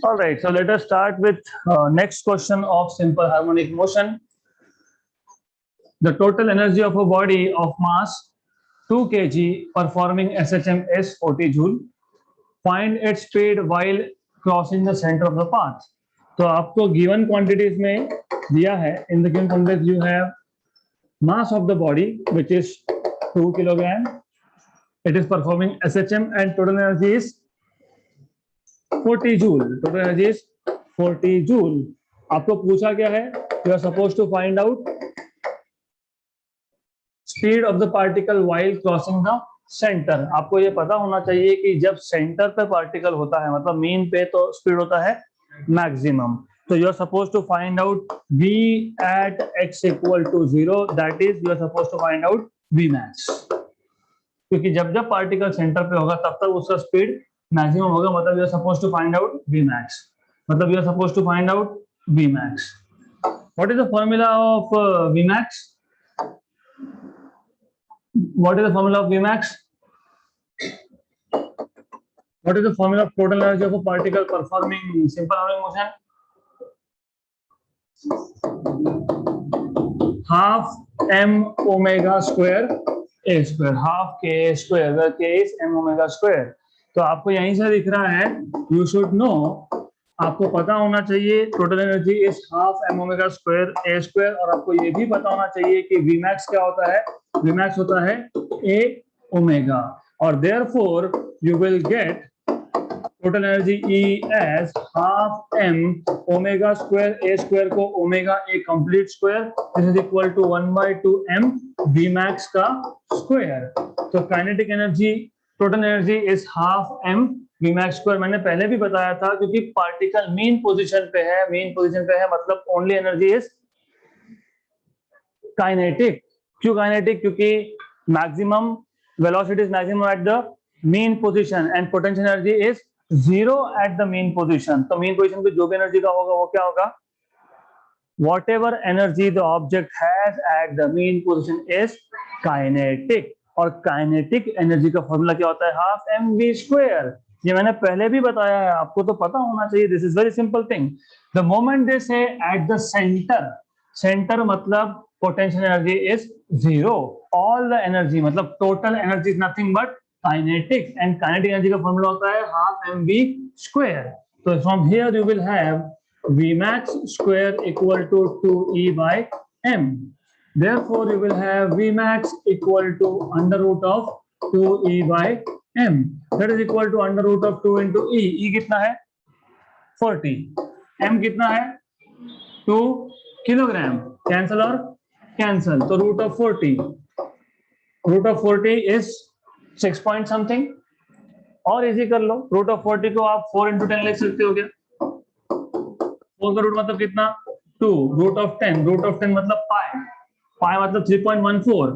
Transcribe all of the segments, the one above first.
All right, so let us start with next question of simple harmonic motion. The total energy of a body of mass 2 kg performing SHM is 40 joule. Find its speed while crossing the center of the path. तो आपको given quantities में दिया है, in the given quantities you have mass of the body which is 2 kilogram. It is performing SHM and total energy is 40 joule. Total energy is 40 joule. आपको पूछा क्या है? You are supposed to find out speed of the particle while crossing the center. आपको ये पता होना चाहिए कि जब सेंटर पे पार्टिकल होता है, मतलब मीन पे, तो स्पीड होता है मैक्सिमम. तो you are supposed to find out v at x equal to 0. That is, you are supposed to find out v max. क्योंकि जब जब पार्टिकल सेंटर पे होगा तब तक उसका स्पीड मैक्सिमम होगा. मतलब you are supposed to find out v max. मतलब you are supposed to find out v max. What is the formula of v max? What is the formula of v max? What is the formula of total energy of a particle performing simple harmonic motion? Half m omega square a square. Half k square, where k is m omega square. तो आपको यहीं से दिख रहा है, you should know, आपको पता होना चाहिए total energy is half M omega square A square. और आपको ये भी पता होना चाहिए कि वी मैक्स क्या होता है. वी मैक्स होता है ए ओमेगा. और therefore you will get total energy E as half M omega square A square को omega A complete square. This is equal to 1/2 m V max का square. तो kinetic energy, total energy is half m V max square. मैंने पहले भी बताया था, क्योंकि particle mean position पे है. मीन पोजीशन पे है मतलब ओनली एनर्जी इज काइनेटिक. क्यों काइनेटिक? क्योंकि maximum velocity is maximum at the mean position and potential energy is 0 at the mean position. तो मीन पोजीशन पे जो भी एनर्जी का होगा वो क्या होगा? whatever energy the object has at the mean position is kinetic. और काइनेटिक एनर्जी का फॉर्मूला क्या होता है? Half M we square. ये मैंने पहले भी बताया है, आपको तो पता होना चाहिए. This is very simple thing. The moment they say at the centre, centre मतलब potential energy is 0. All the energy मतलब total energy is nothing but kinetic. And kinetic energy का फॉर्मूला होता है हाफ एम वी स्क्वायर. तो from here you will have v max square equal to 2e by m. Therefore you will have v max equal to under root of 2e by m. That is equal to under root of 2 into e. e कितना है? 40. m कितना है? 2 kilogram. Cancel और cancel. तो root of 40, root of 40 is 6 point something. और easy कर लो. Root of 40 को आप 4 into 10 लिख सकते हो क्या? 4 का रूट मतलब कितना? 2. रूट ऑफ 10, रूट ऑफ 10 मतलब पाई. पाई मतलब 3.14.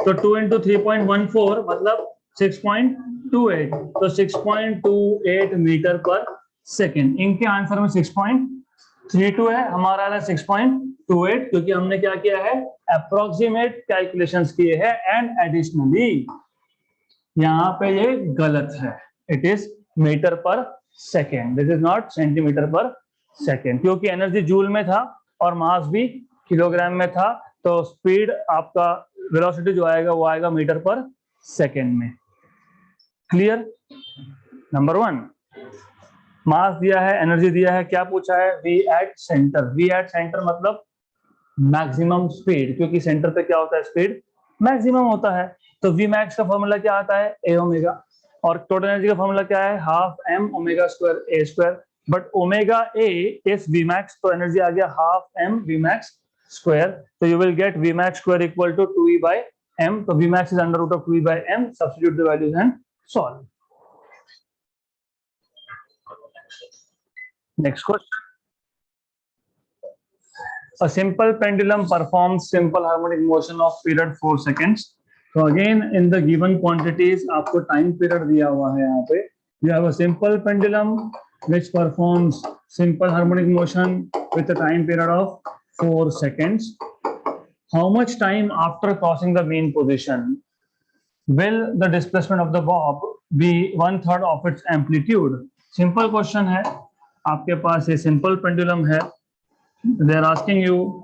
तो 2 into 3.14 मतलब 6.28. तो 6.28 मीटर पर सेकेंड. इनके आंसर में 6.32 है, हमारा है 6.28. क्योंकि हमने क्या किया है? अप्रोक्सीमेट कैलकुलेशंस किए हैं. एंड एडिशनली यहाँ पे ये गलत है. इट इज मीटर पर second. This is not centimetre पर सेकेंड. क्योंकि एनर्जी जूल में था और मास भी किलोग्राम में था. तो स्पीड आपका वेलोसिटी जो आएगा वो आएगा मीटर पर सेकेंड में. क्लियर? नंबर 1 मास दिया है, एनर्जी दिया है. क्या पूछा है? V at centre. V at centre मतलब मैक्सिमम स्पीड. क्योंकि सेंटर पे क्या होता है? स्पीड मैक्सिमम होता है. तो वी मैक्स का फॉर्मूला क्या आता है? A omega. और टोटल एनर्जी का फॉर्मूला क्या है? Half M omega square A square. But omega A is V max, तो एनर्जी आ गया half M V max square. तो you will get V max square equal to 2e by m. तो V max is under root of 2e by m. Substitute the values and solve. Next question. A simple pendulum performs simple harmonic motion of period 4 seconds. So again in the given quantities आपको time period दिया हुआ है. यहाँ पे you have a simple pendulum which performs simple harmonic motion with a time period of 4 seconds. How much time after crossing the mean position will the displacement of the bob be 1/3 of its amplitude? Simple question है. आपके पास ये simple pendulum है, they are asking you,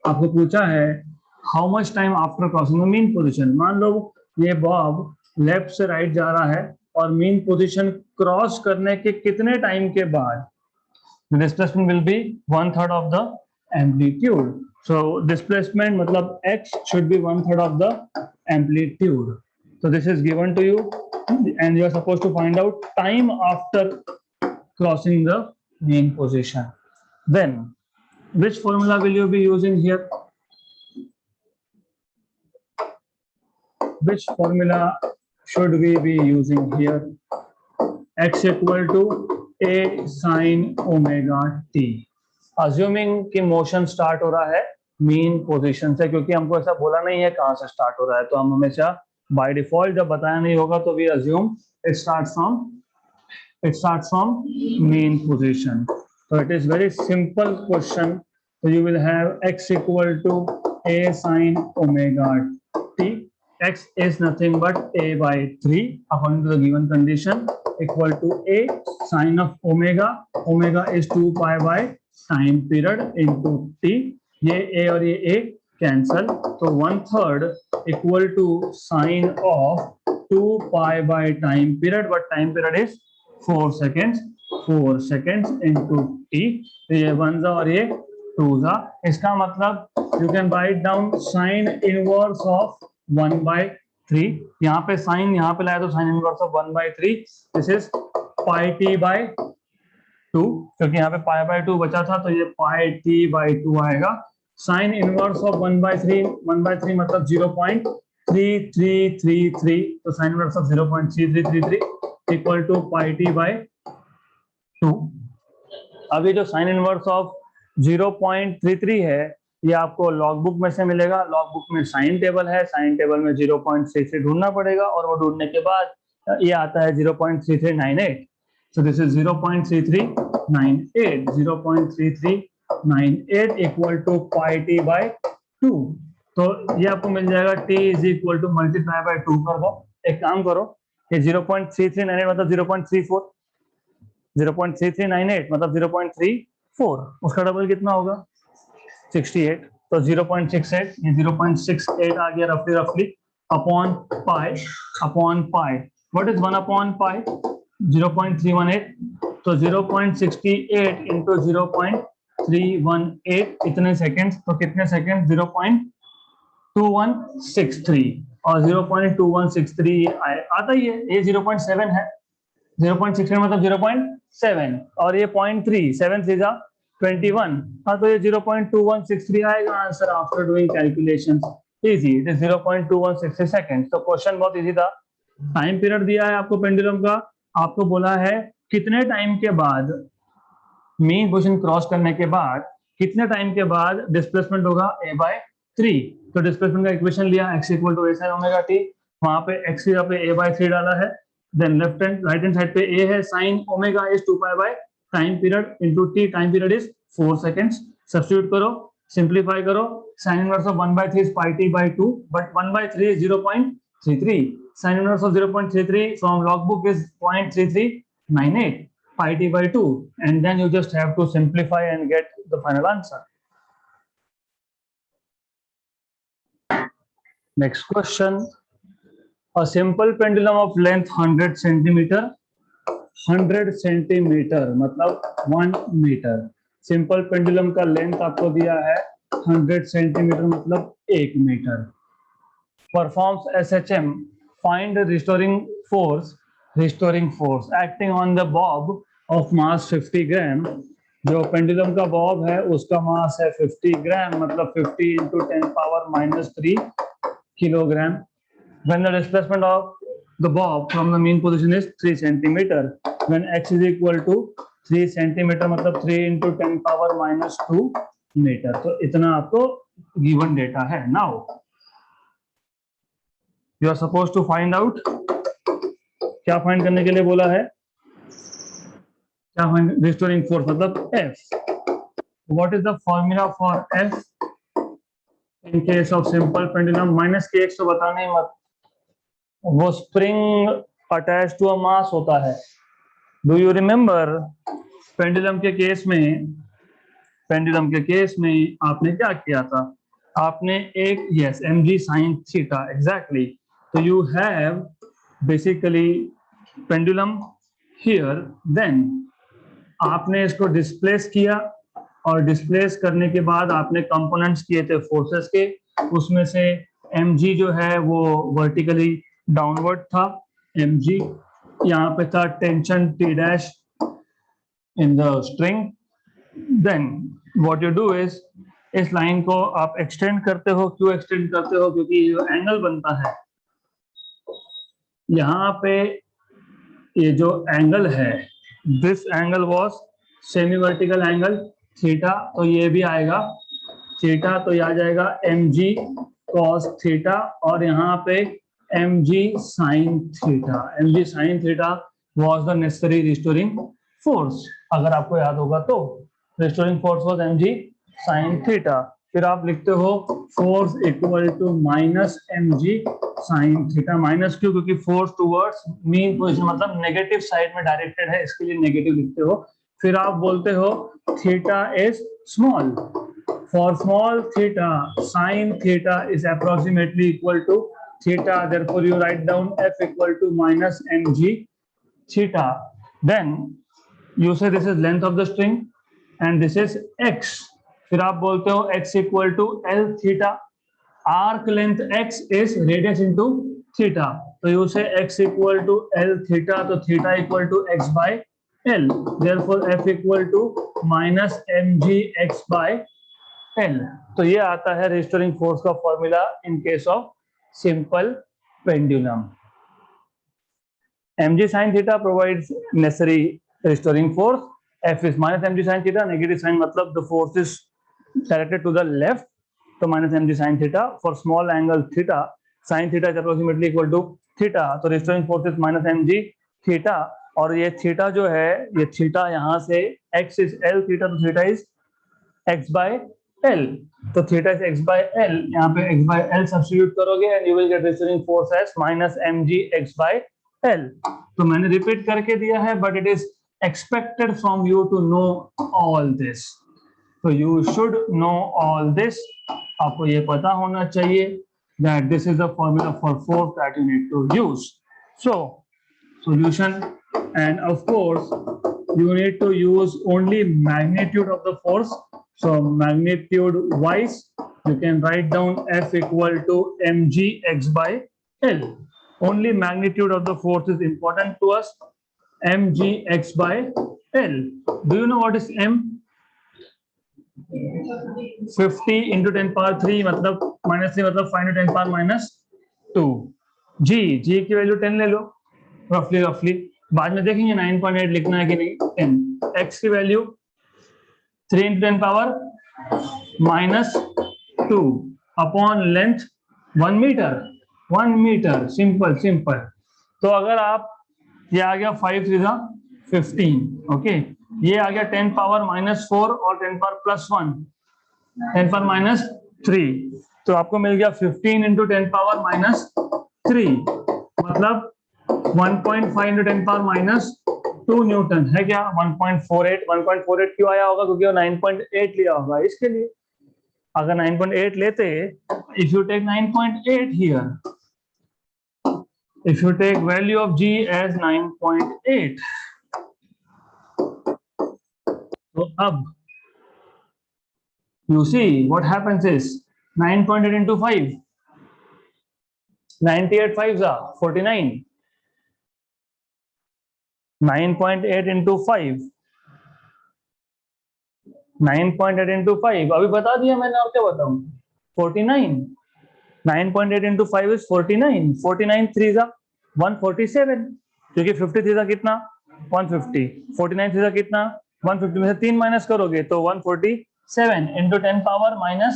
आपको पूछा है how much time after crossing the mean position. मान लो ये Bob left से राइट जा रहा है और मीन पोजीशन क्रॉस करने के कितने टाइम के बाद displacement will be 1/3 of the amplitude. So displacement मतलब x should be 1/3 of the amplitude. So this is given to you and you are supposed to find out time after crossing the mean position. Then which formula will you be using here? Which formula should we be using here? X equal to a sin omega t. Assuming कि motion start हो रहा है mean position से, क्योंकि हमको ऐसा बोला नहीं है कहां से स्टार्ट हो रहा है, तो हम हमेशा बाय डिफॉल्ट जब बताया नहीं होगा तो we assume it starts from mean position. So it is very simple question. So you will have x equal to a sin omega t. X is nothing but a by 3 according to the given condition, equal to a sin of omega. Omega is 2 pi by time period into t. ये a और ये a cancel, तो 1/3 equal to sin of 2 pi by time period, but time period is 4 seconds. 4 seconds into t. तो ये 1 जा और ये 2 जा. इसका मतलब you can write down sin inverse of 1/3. यहाँ पे साइन यहाँ पे लाया तो sine inverse of 1/3. This is pi t by 2, क्योंकि यहाँ पे पाई बाई 2 बचा था तो ये पाई टी बाई 2 आएगा. साइन इनवर्स ऑफ 1/3 मतलब 0.3333, तो sine inverse of 0.3333 equal to pi t by 2. अभी जो साइन इनवर्स ऑफ 0.33 है ये आपको लॉग बुक में से मिलेगा. लॉग बुक में साइन टेबल है, साइन टेबल में 0.33 ढूंढना पड़ेगा और वो ढूंढने के बाद ये आता है 0.3398. So this is 0.3398 equal to pi t by 2. तो ये आपको मिल जाएगा t is equal to multiply by 2 कर दो. एक काम करो, ये 0.3398 मतलब 0.34, 0.3398 मतलब 0.34, उसका डबल कितना होगा 68. तो 0.68, ये 0.68 आ गया रफली upon pi. What is 1 upon pi? 0.318. तो 0.68 इंटू 0.318 इतने सेकेंड्स, तो कितने सेकेंड? 0.2163 और 0.2163 आता ही है. ये 0.7 है, 0.68 मतलब 0.7 और ये 0.3, 7 से 21. हाँ, तो ये 0.2163 आएगा answer after doing calculations. Easy, it is 0.2160 second. तो क्वेश्चन बहुत इजी था. टाइम पीरियड दिया है आपको पेंडुलम का, आपको बोला है कितने टाइम के बाद मीन पोजीशन क्रॉस करने के बाद कितने टाइम के बाद डिस्प्लेसमेंट होगा a/3. तो डिस्प्लेसमेंट का इक्वेशन लिया x equal to a sin omega t. वहां पे x यहाँ पे a/3 डाला है. Then left hand right hand side पे a है, sin omega is 2 pi by time period into t. Time period is 4 seconds. Substitute करो, सिंपलीफाई करो. sin inverse of 1/3 is pi t by 2, but 1/3 is 0.33. sin inverse of 0.33 from logbook is 0.3398 pi t by 2, and then you just have to simplify and get the final answer. Next question. A simple pendulum of length 100 centimeter, 100 centimeter मतलब 1 metre. Simple pendulum का length आपको दिया है 100 centimetre मतलब 1 metre. Performs SHM. Find the restoring force acting on the bob of mass 50 ग्राम. जो pendulum का Bob है उसका मास है 50 ग्राम मतलब 50 into 10 power minus 3 kilogram. When the displacement of the bob from the mean position is 3 centimeter, when x is equal to 3 centimeter मतलब 3 into 10 power minus 2 meter. तो इतना आपको given data है. Now you are supposed to find out, क्या find करने के लिए बोला है? क्या फाइंड? रिस्टोरिंग फोर्स मतलब F. What is the formula for F in case of simple pendulum? Minus के x तो बताने मत, वो spring attached to a mass होता है. डू यू रिमेम्बर पेंडुलम के केस में, पेंडुलम के केस में आपने क्या किया था? आपने एक yes mg sin theta exactly, तो you have basically pendulum here, then आपने इसको डिस्प्लेस किया और डिस्प्लेस करने के बाद आपने कंपोनेंट्स किए थे फोर्सेस के, उसमें से mg जो है वो वर्टिकली डाउनवर्ड था, mg यहाँ पे था tension T dash in the string, then what you do is इस लाइन को आप एक्सटेंड करते हो। क्यों एक्सटेंड करते हो? क्योंकि जो एंगल बनता है यहाँ पे, ये जो एंगल है, this angle was semi vertical angle theta, तो ये भी आएगा थीटा, तो ये आ जाएगा mg cos थीटा, और यहाँ पे mg sin theta. mg sin theta was the necessary restoring force, अगर आपको याद होगा तो restoring force was mg sin theta. फिर आप लिखते हो force equal to minus mg sin theta, minus क्यों? क्योंकि फोर्स टुवर्ड्स मीन पोजीशन मतलब नेगेटिव साइड में डायरेक्टेड है, इसके लिए नेगेटिव लिखते हो। फिर आप बोलते हो theta is small, for small theta sin theta is approximately equal to theta, therefore you write down f equal to minus mg theta, then you say this is length of the string and this is x, फिर आप बोलते हो x equal to l theta, arc length x is radius into theta, तो you say x equal to l theta, तो theta equal to x by l, therefore f equal to minus mg x by L। तो ये आता है restoring force का formula in case of simple pendulum. mg sin theta provides necessary restoring force, f is minus mg sin theta, negative sign मतलब the force is directed to the left, तो minus mg sin theta, for small angle theta sin theta is approximately equal to theta, तो restoring force is minus mg theta, और ये theta जो है, ये theta यहाँ से x is l थीटा, तो theta is x by l, तो theta is x by l, यहाँ पे x by l सब्स्टिट्यूट करोगे and you will get restoring force as minus mg x by l। तो मैंने repeat करके दिया है, but it is expected from you to know all this, तो you should know all this, आपको ये पता होना चाहिए that this is the formula for force that you need to use. So solution, and of course you need to use only magnitude of the force, so magnitude wise you can write down f equal to mg x by l, only magnitude of the force is important to us, mg x by l। do you know what is m? 50 into 10 power 3 मतलब minus 3 मतलब 5 into 10 power minus 2। g की value 10 ले लो रफली, बाद में देखेंगे 9.8 लिखना है कि नहीं। 10 x की value 3 into 10 power minus 2 upon length 1 metre, simple. तो अगर आप, ये आ गया 5 3 15, ओके, ये आ गया 10 पावर minus 4 और 10 पावर plus 1 10 पावर minus 3, तो आपको मिल गया 15 into 10 पावर minus 3, मतलब 1.5 into 10 पावर minus 2 न्यूटन है क्या? 1.48 क्यों आया होगा? क्योंकि वो 9.8 लिया होगा, इसके लिए। अगर 9.8 लेते, if you take 9.8 here, if you take value of g as 9.8, तो अब you see what happens is 9.8 into 5, 98 5s are 49, 9.8 into 5, 9.8 into 5 अभी बता दिया मैंने, और क्या बताऊं? 49, 9.8 into 5 is 49, 49 3s are 147, क्योंकि 53 था कितना? 150, 49 3s कितना? 150 में से 3 माइनस करोगे तो 147 into 10 पावर minus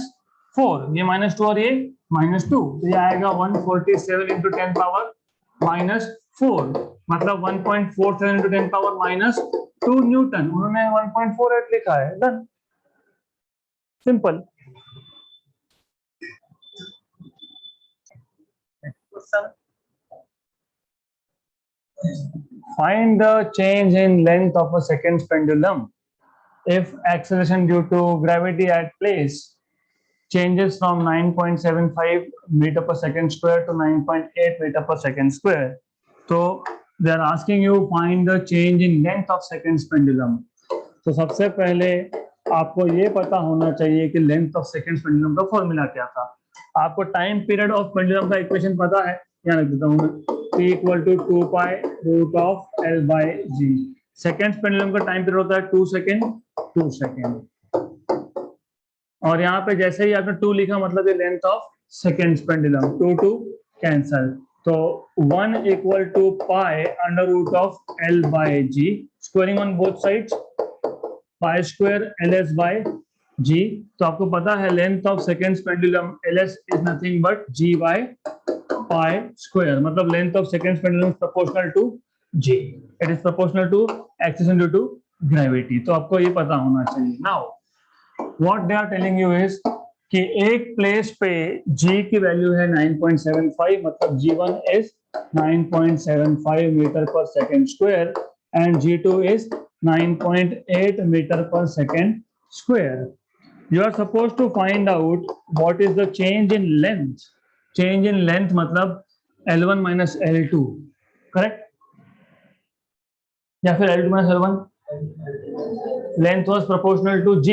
4, ये minus 2 और ये minus 2, तो ये आएगा 147 into 10 पावर minus 4, मतलब 1.47 into 10 पावर minus 2 न्यूटन, उन्होंने 1.48 लिखा है, done, simple. Find the change in length of a second's pendulum if acceleration due to gravity at place changes from 9.75 meter per second square to 9.8 meter per second square. So they are asking you find the change in length of second's pendulum. तो सबसे पहले आपको ये पता होना चाहिए कि length of second pendulum का फॉर्मूला क्या था. आपको टाइम पीरियड ऑफ पेंडुलम का इक्वेशन पता है, यहाँ लिख देता हूँ मैं, T = 2 pi root of L by G. Second pendulum का टाइम पीरियड होता है 2 सेकंड 2 सेकंड, और यहाँ पे जैसे ही आपने 2 लिखा मतलब ये length of second pendulum, 2 cancel, तो 1 = pi under root of L by G, squaring on both sides, pi square LS by G. तो आपको पता है length of second pendulum LS is nothing but G by pi square, मतलब length of second pendulum is proportional to G. It is proportional to acceleration due to gravity. तो आपको ये पता होना चाहिए. Now what they are telling you is कि एक place पे G की वैल्यू है 9.75, मतलब G1 इज 9.75 मीटर पर second square and G2 is 9.8 meter per second square. You are supposed to find out what is the change in length. Change in length मतलब L1 minus L2, correct? या फिर L2 minus L1? Length was proportional to G.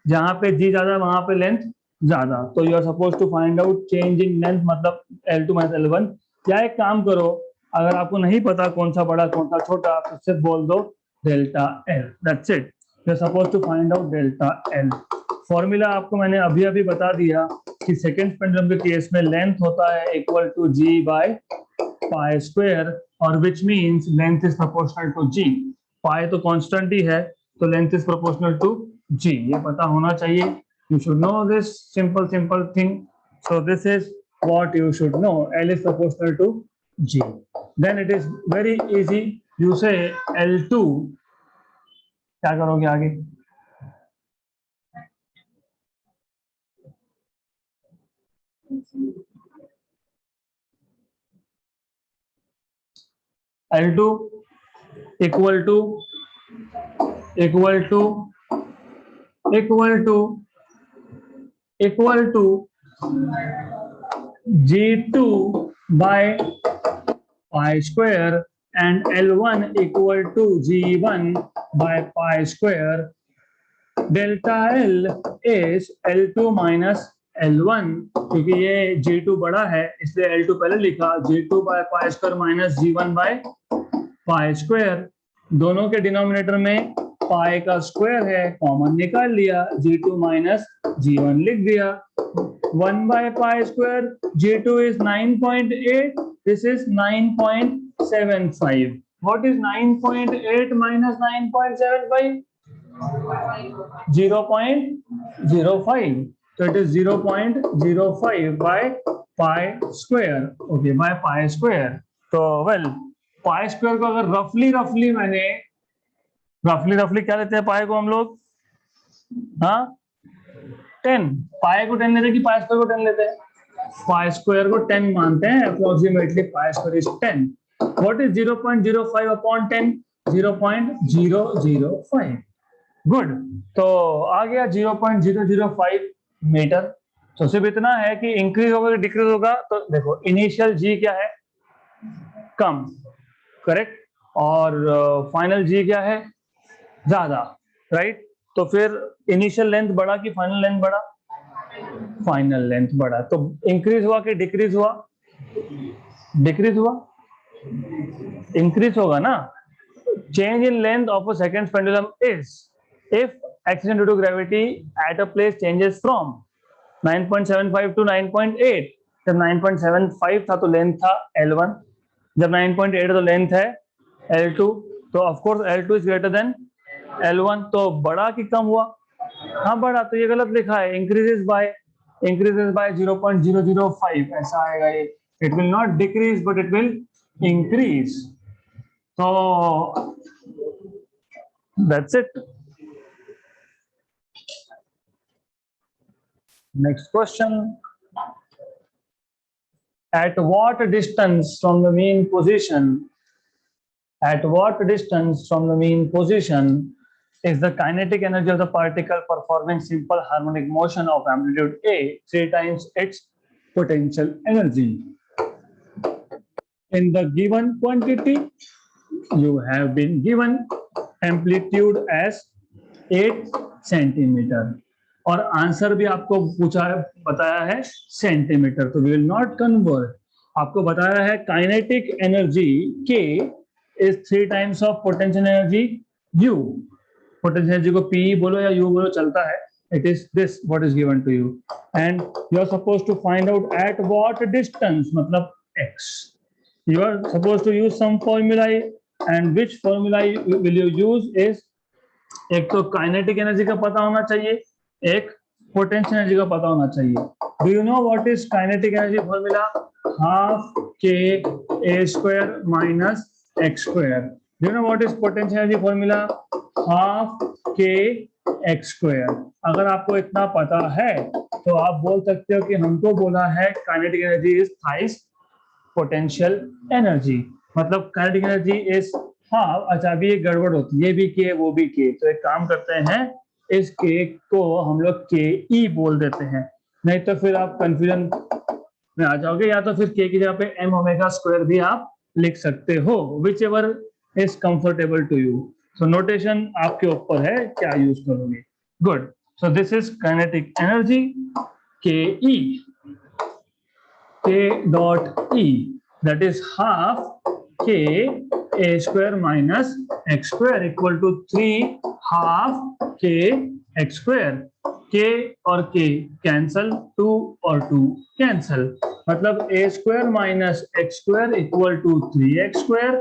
जहां पे G ज्यादा वहां पे length ज्यादा. तो you are supposed to find out change in length मतलब L2 minus L1. या एक काम करो, अगर आपको नहीं पता कौन सा बड़ा कौन सा छोटा, तो सिर्फ बोल दो delta L. That's it. You're supposed to find out delta L. Formula आपको मैंने अभी अभी बता दिया कि सेकंड पेंडुलम के केस में लेंथ होता है equal to G by pi square, और which means length is proportional to G. Pi तो कांस्टेंट ही है, तो length is proportional to G. ये पता होना चाहिए. You should know this simple thing. So this is what you should know. L is proportional to G. Then it is very easy. You say L2, क्या करोगे आगे? L2 equal to G2 by pi square and L1 equal to G1 by pi square. Delta L is L2 minus L1, क्योंकि ये G2 बड़ा है इसलिए L2 पहले लिखा, G2 by pi square minus G1 by pi square. दोनों के denominator में पाई का स्क्वायर है, कॉमन निकाल लिया, G2 minus G1 लिख दिया. 1 by pi square, G2 is 9.8, this is 9.75. What is 9.8 minus 9.75? 0.05. So it is 0.05 by pi square. Okay, by pi square. So well, pi square को अगर रफली मैंने रफली क्या लेते हैं पाई को हम लोग? हाँ, 10. पाई को 10 लेते हैं कि पाई स्क्वायर को 10 लेते हैं? पाई स्क्वायर को 10 मानते हैं. Approximately pi square is 10. What is 0.05 upon 10? 0.005. Good. तो आ गया 0.005 मीटर. तो सिर्फ इतना है कि इंक्रीज होगा कि डिक्रीज होगा. तो देखो इनिशियल जी क्या है? कम, करेक्ट, और फाइनल जी क्या है? ज्यादा, राइट. तो फिर इनिशियल लेंथ बढ़ा कि फाइनल लेंथ बढ़ा? फाइनल लेंथ बढ़ा. तो इंक्रीज हुआ कि डिक्रीज हुआ? डिक्रीज हुआ. इंक्रीज होगा ना. Change in length of a second pendulum is if acceleration due to gravity at a place changes from 9.75 to 9.8. जब 9.75 था तो लेंथ था L1, जब 9.8 तो लेंथ है L2. तो of course L2 is greater than L1. तो बड़ा कि कम हुआ? हाँ बड़ा. तो ये गलत लिखा है, इंक्रीजेस बाय 0.005 ऐसा आएगा ये. It will not decrease but it will increase. तो that's it. Next question. At what distance from the mean position at what distance from the mean position is the kinetic energy of the particle performing simple harmonic motion of amplitude a 3 times its potential energy? In the given quantity, you have been given amplitude as 8 centimetre और answer भी आपको पूछा है, बताया है centimetre, तो we will not convert. आपको बताया है काइनेटिक एनर्जी के is 3 times of potential energy you. Potential energy को पी बोलो या यू बोलो चलता है. It is this what is given to you and you are supposed to find out at what distance, मतलब x. You are supposed to use some formula and which formula will you use is, एक तो kinetic energy का पता होना चाहिए, एक potential energy का पता होना चाहिए. Do you know what is kinetic energy formula? Half k a square minus x square. Do you know what is potential energy formula? Half k x square. अगर आपको इतना पता है तो आप बोल सकते हो कि हमको बोला है kinetic energy is thrice potential energy, मतलब काइनेटिक एनर्जी इज हाफ. अच्छा, अभी ये गड़बड़ होती है, ये भी के वो भी के, तो एक काम करते हैं इस के को हम लोग के ई बोल देते हैं, नहीं तो फिर आप कंफ्यूजन में आ जाओगे. या तो फिर के की जगह पे एम ओमेगा स्क्वायर भी आप लिख सकते हो, whichever is comfortable to you. So notation आपके ऊपर है क्या यूज करोगे. Good. So this is kinetic energy K E, K dot E, that is half K a square minus x square equal to 3 half k x square. k और k cancel, 2 और 2 cancel, मतलब a square minus x square equal to 3x square.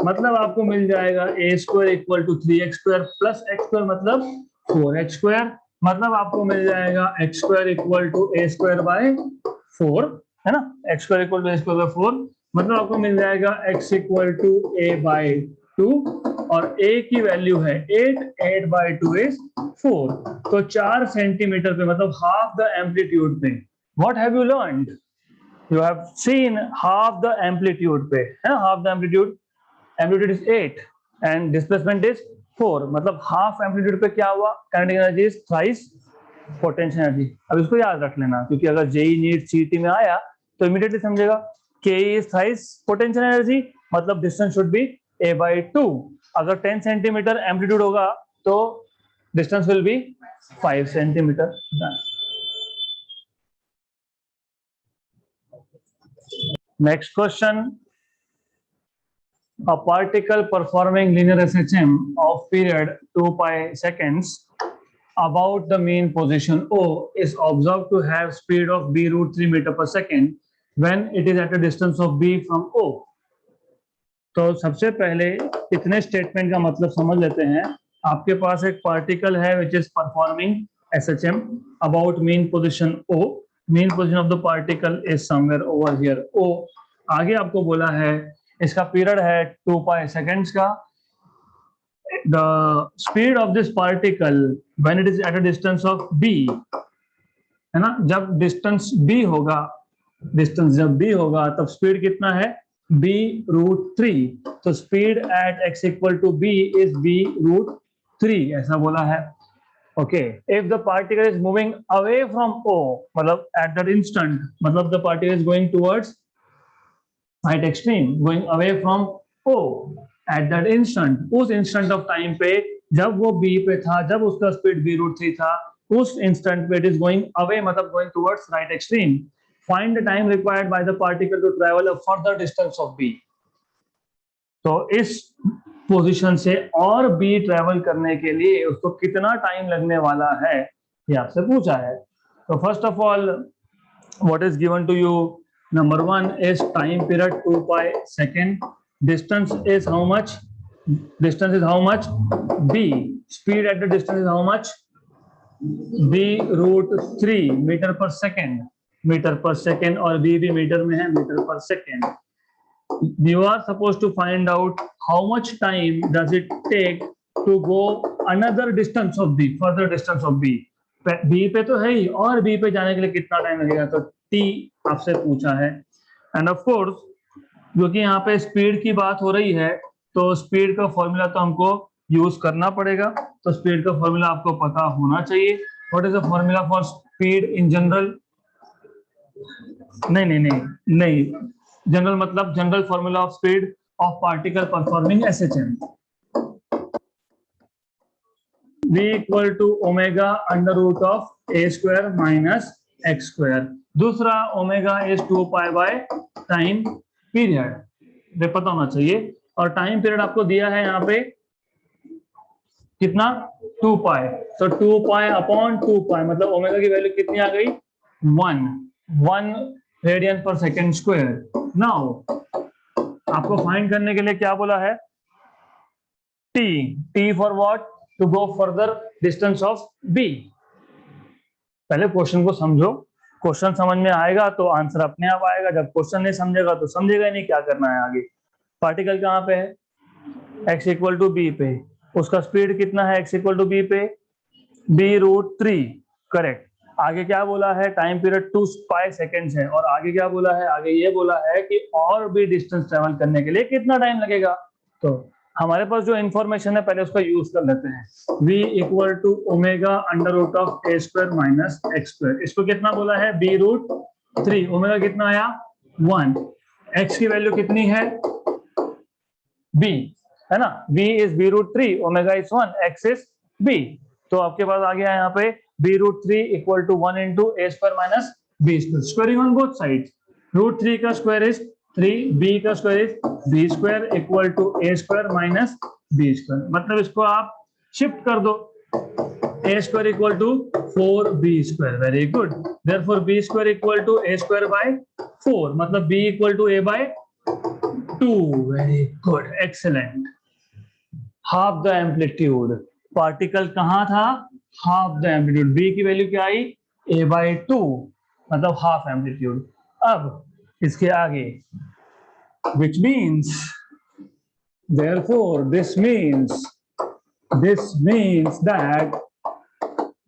मतलब आपको मिल जाएगा a square equal to 3x square plus x square मतलब 4x square. मतलब आपको मिल जाएगा x square equal to a square by 4, है ना. x square equal to a square by 4, मतलब आपको मिल जाएगा x equal to a by 2 और a की वैल्यू है 8, 8 बाई 2 इज 4. तो 4 सेंटीमीटर पे, मतलब हाफ द एम्पलीट्यूड पे. What have you learned? You have seen half the amplitude पे, है ना. Half the amplitude is 8 and displacement is 4, मतलब हाफ एम्पलीट्यूड पे क्या हुआ? Kinetic energy is thrice potential energy. अब इसको याद रख लेना, क्योंकि अगर जेई नीट सीटी में आया तो इमीडिएटली समझेगा K is thrice potential energy, मतलब distance should be a by 2. अगर 10 सेंटीमीटर एम्पलीट्यूड होगा तो distance will be 5 centimetre. Next question. A particle performing linear SHM of period 2 pi seconds about the mean position O is observed to have speed of b root 3 meter per second when it is at a distance of b from O. तो सबसे पहले इतने statement का मतलब समझ लेते हैं. आपके पास एक पार्टिकल है which is performing SHM about mean position O. Mean position of the particle is somewhere over here O. आगे आपको बोला है इसका पीरियड है 2 pi seconds का. The speed of this particle when it is at a distance of b, है ना. जब डिस्टेंस b होगा, डिस्टेंस जब b होगा तब स्पीड कितना है? b root 3. तो speed at x equal to b is b root 3, ऐसा बोला है. Okay. If the particle is moving away from O, मतलब एट दैट इंस्टेंट, मतलब the particle is going towards right extreme, going away from O at that instant. उस instant of time पे जब वो b पे था, जब उसका स्पीड b रूट 3 था, उस इंस्टेंट पे इट इज गोइंग अवे, मतलब going towards right extreme. Find the time required by the particle to travel a further distance of b. तो इस पोजीशन से और b ट्रेवल करने के लिए उसको कितना टाइम लगने वाला है, ये आपसे पूछा है. तो first of all what is given to you? Number 1 is time period 2 pi second. Distance is how much? Distance is how much? b. Speed at the distance is how much? b root 3 meter per second. Metre पर second, और b भी metre में है, metre पर second. You are supposed to find out how much time does it take to go another distance of b, further distance of b. b पे तो है ही, और b पे जाने के लिए कितना टाइम लगेगा, तो t आपसे पूछा है. एंड ऑफ कोर्स क्योंकि यहाँ पे स्पीड की बात हो रही है तो स्पीड का फॉर्मूला तो हमको यूज करना पड़ेगा। तो स्पीड का फॉर्मूला आपको पता होना चाहिए। What is the formula for speed in general? नहीं, जनरल मतलब general formula of speed of particle performing SHM, v equal to omega under root of a square minus x square. दूसरा omega is 2 pi by time period, ये पता होना चाहिए। और time period आपको दिया है यहाँ पे कितना, 2 पाई। तो 2 पाई अपॉन 2 पाई मतलब ओमेगा की वैल्यू कितनी आ गई, 1 रेडियन पर सेकेंड स्क्वायर। नाउ आपको फाइंड करने के लिए क्या बोला है, t for what, to go further distance of B. पहले क्वेश्चन को समझो, क्वेश्चन समझ में आएगा तो आंसर अपने आप आएगा, जब क्वेश्चन नहीं समझेगा तो समझेगा ही नहीं क्या करना है आगे। पार्टिकल कहाँ पे है, x इक्वल टू बी पे, उसका स्पीड कितना है x इक्वल टू बी पे, b√3, करेक्ट। आगे क्या बोला है, टाइम पीरियड 2 पाई सेकेंड्स है। और आगे क्या बोला है, आगे ये बोला है कि और भी डिस्टेंस ट्रेवल करने के लिए कितना टाइम लगेगा। तो हमारे पास जो इंफॉर्मेशन है पहले उसका यूज कर लेते हैं। v equal to omega under root of a square minus x square. इसको कितना बोला है, b√3, ओमेगा कितना आया 1, x की वैल्यू कितनी है b, है ना, v is b√3, omega is 1, x is b। तो आपके पास आ गया यहाँ पे b√3 equal to 1 into a square minus b square, squaring on both side. √3 का स्क्वायर इज 3, b का square is b square equal to a square minus b square. मतलब इसको आप शिफ्ट कर दो, a square equal to 4b square, very good. Therefore b square equal to a square by 4, मतलब b equal to a by 2, very good, excellent. Half the amplitude, particle कहाँ था, half the amplitude, b की value क्या आई a/2, मतलब half amplitude. अब इसके आगे which means, therefore this means that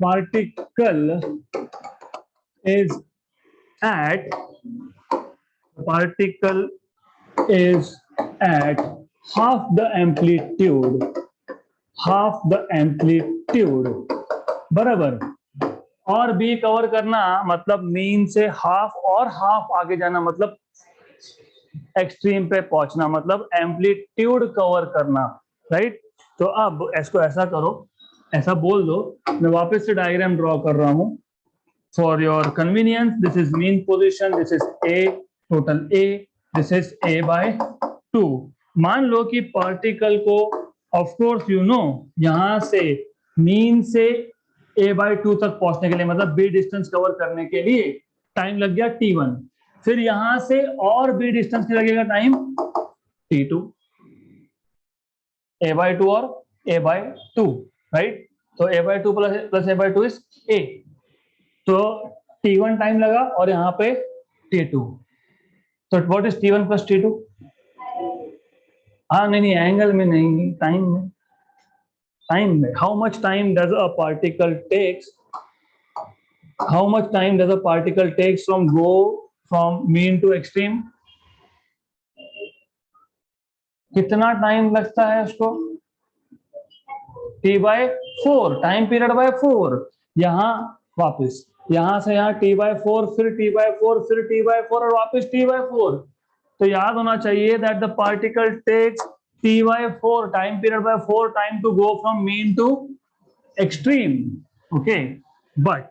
particle is at half the amplitude, बराबर। और बी कवर करना मतलब मीन से हाफ, और हाफ आगे जाना मतलब एक्सट्रीम पे पहुंचना, मतलब एम्पलीट्यूड कवर करना, राइट। तो अब इसको ऐसा करो, ऐसा बोल दो, मैं वापस से डायग्राम ड्रॉ कर रहा हूं for your convenience. This is mean position, this is a, total A, this is a/2। मान लो कि पार्टिकल को, ऑफ कोर्स यू नो, यहां से मीन से a/2 तक पहुंचने के लिए, मतलब बी डिस्टेंस कवर करने के लिए टाइम लग गया t1, फिर यहां से और बी डिस्टेंस की लगेगा टाइम t2, a/2 और a/2, राइट। तो a/2 plus a/2 is a, तो t1 टाइम लगा और यहाँ पे t2। तो what is t1 plus t2? हाँ नहीं, एंगल में नहीं, टाइम में how much time does a particle takes from mean to extreme? कितना टाइम लगता है उसको, t/4, टाइम पीरियड बाय 4। यहाँ वापस, यहां से यहाँ t/4, फिर t/4, फिर t/4 और वापस t/4। तो याद होना चाहिए that the particle takes t/4, time period by 4 time to go from mean to extreme, okay. But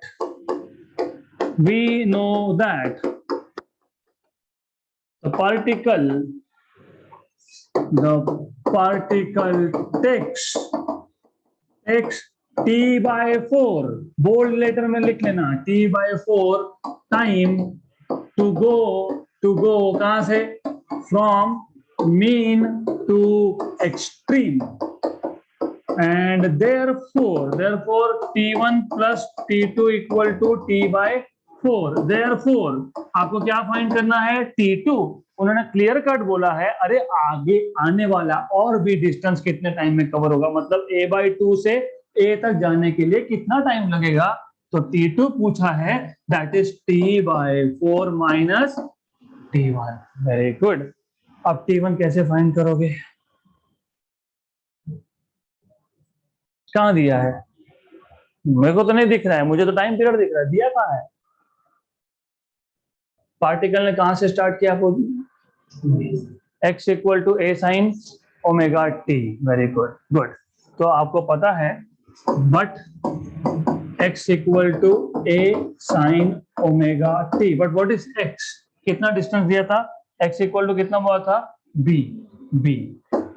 we know that the particle takes t/4, bold letter में लिख लेना, t/4 टाइम टू गो कहां से, from mean to extreme, and therefore t1 plus t2 equal to t/4। therefore आपको क्या find करना है, t2। उन्होंने क्लियर कट बोला है, अरे आगे आने वाला और भी डिस्टेंस कितने टाइम में कवर होगा, मतलब a/2 से a तक जाने के लिए कितना टाइम लगेगा। तो t2 पूछा है, that is t/4 minus t1, very good. अब t1 कैसे फाइंड करोगे, कहाँ दिया है? मेरे को तो नहीं दिख रहा है, मुझे तो टाइम पीरियड दिख रहा है, दिया कहाँ है? पार्टिकल ने कहाँ से स्टार्ट किया? x equal to a sine omega t. Very good, good. तो आपको पता है but x equal to a sine omega t, but what is x? कितना डिस्टेंस दिया था? x इक्वल टू कितना हुआ था? b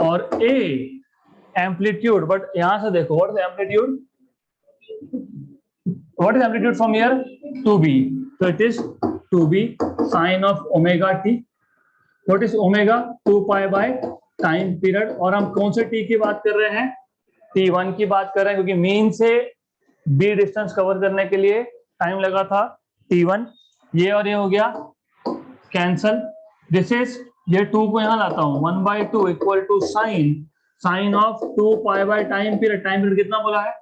और a एम्पलीट्यूड, बट यहां से देखो what is amplitude? What is amplitude from here? 2b. So it is 2b sine of omega t. What is omega? 2 pi by time period. और हम कौन से t की बात कर रहे हैं? t1 की बात कर रहे हैं, क्योंकि मीन से b डिस्टेंस कवर करने के लिए टाइम लगा था t1। ये और ये हो गया कैंसल। दिस इज, ये 2 को यहां लाता हूं, 1/2 equal to sine of 2 pi by time period कितना बोला है?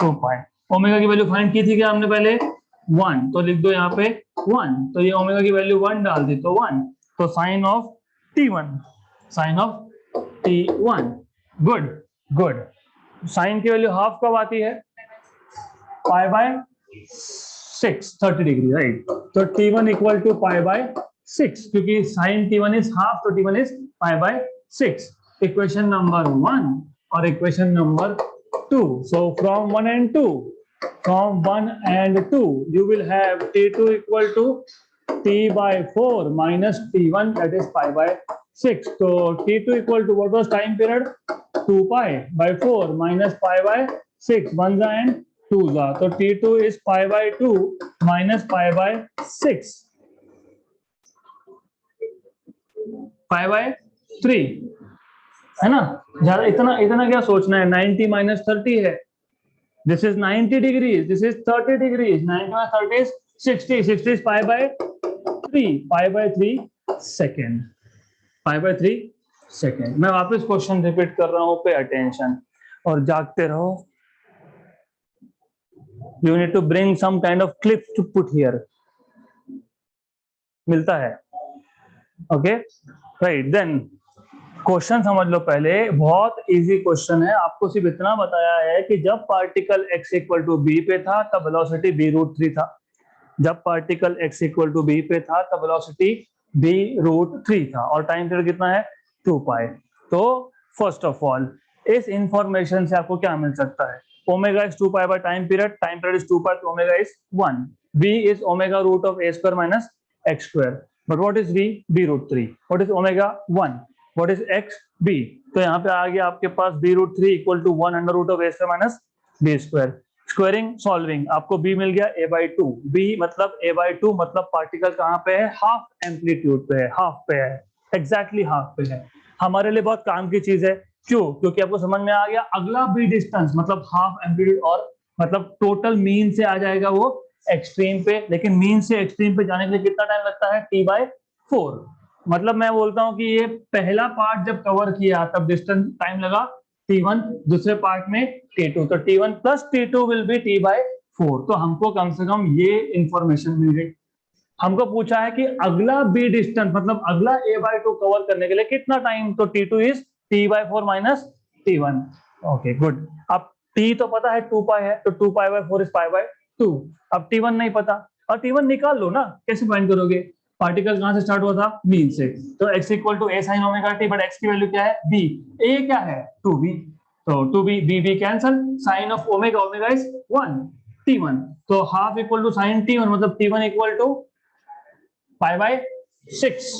2 पाई। ओमेगा की वैल्यू फाइंड की थी क्या हमने पहले? 1, तो लिख दो यहाँ पे 1, तो ये ओमेगा की वैल्यू 1 डाल दी तो 1, तो sine of t1। Good good. Sine की वैल्यू हाफ कब आती है? Pi by 6, 30 degree, right. तो t1 equal to pi by 6, क्योंकि साइन t1 इज हाफ, तो t1 is pi by 6। Equation number 1 और equation number 2. So from 1 and 2, you will have t2 equal to t by 4 minus t1, that is pi by 6. So t2 equal to what was time period? 2 pi by 4 minus pi by 6. 1 and 2. So t2 is pi by 2 minus pi by 6. Pi by 3. है ना? ज्यादा इतना क्या सोचना है? 90 minus 30 है। This is 90 degrees, this is 30 degrees. 90 minus 30 is 60, 60 is pi by 3 second, pi by 3 second. मैं वापस क्वेश्चन रिपीट कर रहा हूं, पे अटेंशन और जागते रहो। You need to bring some kind of clip to put here. मिलता है? Okay, right. देन क्वेश्चन समझ लो पहले, बहुत इजी क्वेश्चन है। आपको सिर्फ इतना बताया है कि जब particle x equal to b पे था तब वेलोसिटी b√3 था। जब particle x equal to b पे था तब वेलोसिटी b√3 था, और टाइम पीरियड कितना है? 2 पाई। तो फर्स्ट ऑफ ऑल इस इंफॉर्मेशन से आपको क्या मिल सकता है? Omega is 2 pi by time period is 2 पाई, तो omega is 1। b is omega root of a square minus x square, but what is b? b√3। What is omega? 1। What is x? b। तो यहाँ पे आ गया आपके पास b√3 equal to 1 under root of a square minus b square. Squaring solving आपको b मिल गया a/2। b मतलब a/2 मतलब पार्टिकल कहाँ पे है? हाफ एम्पलीट्यूड पे है, हाफ पे है, एग्जैक्टली हाफ पे है। हमारे लिए बहुत काम की चीज है। क्यों? क्योंकि आपको समझ में आ गया अगला b डिस्टेंस मतलब हाफ एम्पलीट्यूड, और मतलब टोटल मीन से आ जाएगा वो एक्सट्रीम पे। लेकिन मीन से एक्सट्रीम पे जाने के लिए कितना टाइम लगता है? t/4। मतलब मैं बोलता हूं कि ये पहला पार्ट जब कवर किया तब डिस्टेंस टाइम लगा t1, दूसरे पार्ट में t2, तो t1 plus t2 will be t/4। तो हमको कम से कम ये इंफॉर्मेशन मिल गई। हमको पूछा है कि अगला b डिस्टेंस मतलब अगला a/2 कवर करने के लिए कितना टाइम? तो t2 is t/4 minus t1। Okay, good. अब t तो पता है 2 पाई है, तो 2 pi bye 4 is pi by 2। अब t1 नहीं पता, और t1 निकाल लो ना। कैसे फाइंड करोगे? पार्टिकल कहां से स्टार्ट हुआ था? मीन से। तो x equal to a sine omega t, but x की वैल्यू क्या है? b। a क्या है? 2b। तो 2b b cancel, sine of omega is 1 t1, तो half equal to sign t1 मतलब t1 equal to pi by 6।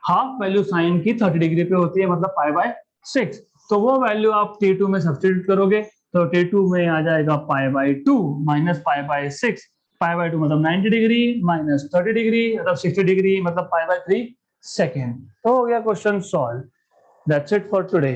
Half value sine की 30 degree पे होती है, मतलब पाई बाय 6। तो वो वैल्यू आप t2 में सब्स्टिट्यूट करोगे, तो t2 में आ जाएगा pi by 2 minus pi by 6। Pi by 2 मतलब 90 डिग्री माइनस 30 डिग्री मतलब 60 डिग्री मतलब पाई बाय 3 सेकेंड। तो हो गया question solve. That's it for today.